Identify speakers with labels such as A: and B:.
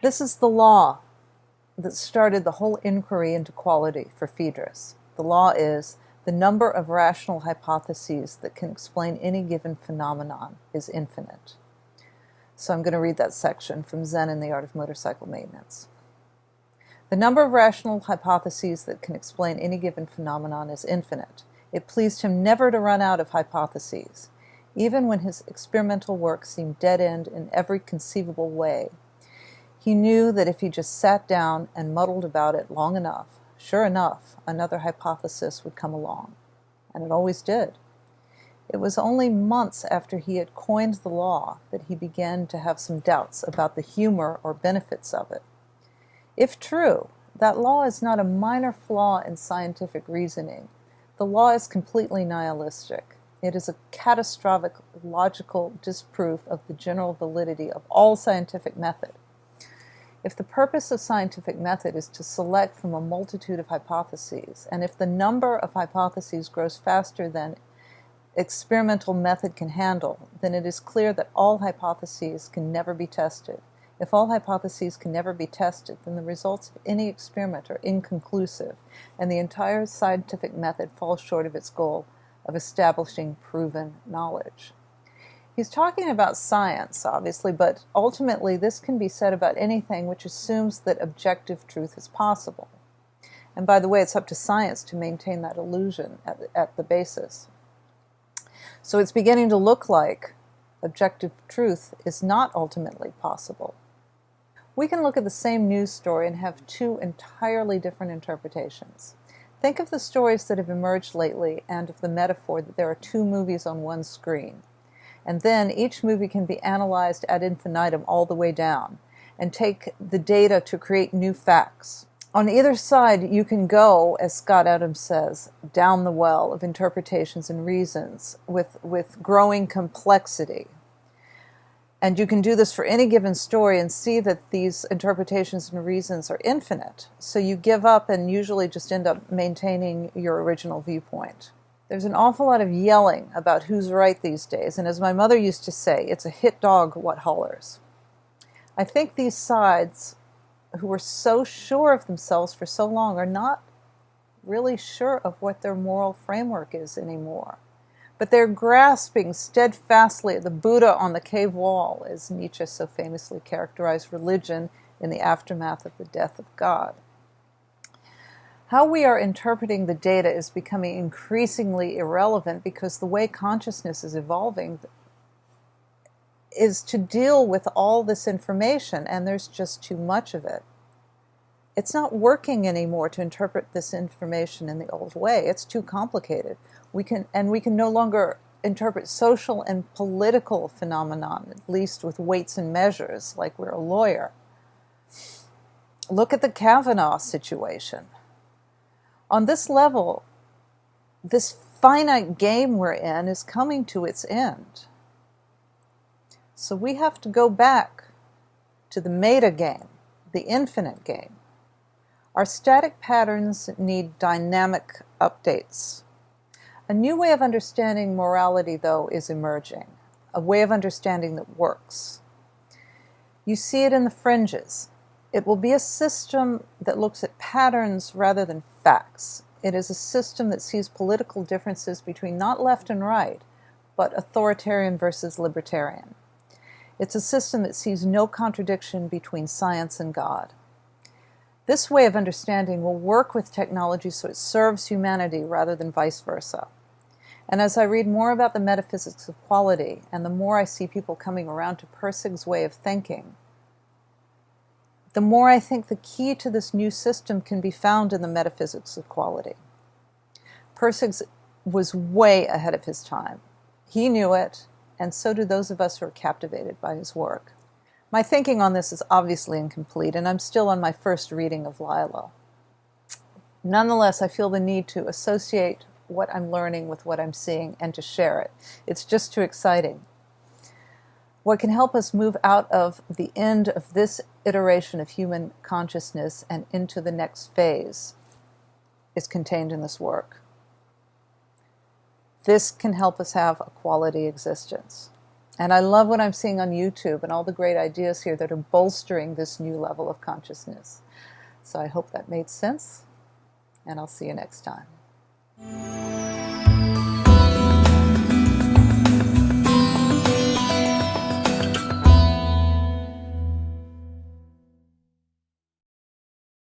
A: This is the law that started the whole inquiry into quality for Phaedrus. The law is the number of rational hypotheses that can explain any given phenomenon is infinite. So I'm going to read that section from Zen and the Art of Motorcycle Maintenance. The number of rational hypotheses that can explain any given phenomenon is infinite. It pleased him never to run out of hypotheses. Even when his experimental work seemed dead-end in every conceivable way, he knew that if he just sat down and muddled about it long enough, sure enough, another hypothesis would come along. And it always did. It was only months after he had coined the law that he began to have some doubts about the humor or benefits of it. If true, that law is not a minor flaw in scientific reasoning. The law is completely nihilistic. It is a catastrophic logical disproof of the general validity of all scientific method. If the purpose of scientific method is to select from a multitude of hypotheses, and if the number of hypotheses grows faster than experimental method can handle, then it is clear that all hypotheses can never be tested. If all hypotheses can never be tested, then the results of any experiment are inconclusive, and the entire scientific method falls short of its goal of establishing proven knowledge. He's talking about science, obviously, but ultimately this can be said about anything which assumes that objective truth is possible. And by the way, it's up to science to maintain that illusion at the basis. So it's beginning to look like objective truth is not ultimately possible. We can look at the same news story and have two entirely different interpretations. Think of the stories that have emerged lately and of the metaphor that there are two movies on one screen. And then each movie can be analyzed ad infinitum all the way down and take the data to create new facts. On either side, you can go, as Scott Adams says, down the well of interpretations and reasons with growing complexity. And you can do this for any given story and see that these interpretations and reasons are infinite. So you give up and usually just end up maintaining your original viewpoint. There's an awful lot of yelling about who's right these days, and as my mother used to say, it's a hit dog what hollers. I think these sides, who were so sure of themselves for so long, are not really sure of what their moral framework is anymore. But they're grasping steadfastly at the Buddha on the cave wall, as Nietzsche so famously characterized religion in the aftermath of the death of God. How we are interpreting the data is becoming increasingly irrelevant because the way consciousness is evolving is to deal with all this information, and there's just too much of it. It's not working anymore to interpret this information in the old way. It's too complicated. We can no longer interpret social and political phenomenon, at least with weights and measures, like we're a lawyer. Look at the Kavanaugh situation. On this level, this finite game we're in is coming to its end. So we have to go back to the meta game, the infinite game. Our static patterns need dynamic updates. A new way of understanding morality, though, is emerging, a way of understanding that works. You see it in the fringes. It will be a system that looks at patterns rather than facts. It is a system that sees political differences between not left and right, but authoritarian versus libertarian. It's a system that sees no contradiction between science and God. This way of understanding will work with technology so it serves humanity rather than vice versa. And as I read more about the metaphysics of quality, and the more I see people coming around to Pirsig's way of thinking, the more I think the key to this new system can be found in the metaphysics of quality. Pirsig was way ahead of his time. He knew it, and so do those of us who are captivated by his work. My thinking on this is obviously incomplete, and I'm still on my first reading of Lila. Nonetheless, I feel the need to associate what I'm learning with what I'm seeing and to share it. It's just too exciting. What can help us move out of the end of this iteration of human consciousness and into the next phase is contained in this work. This can help us have a quality existence. And I love what I'm seeing on YouTube and all the great ideas here that are bolstering this new level of consciousness. So I hope that made sense, and I'll see you next time.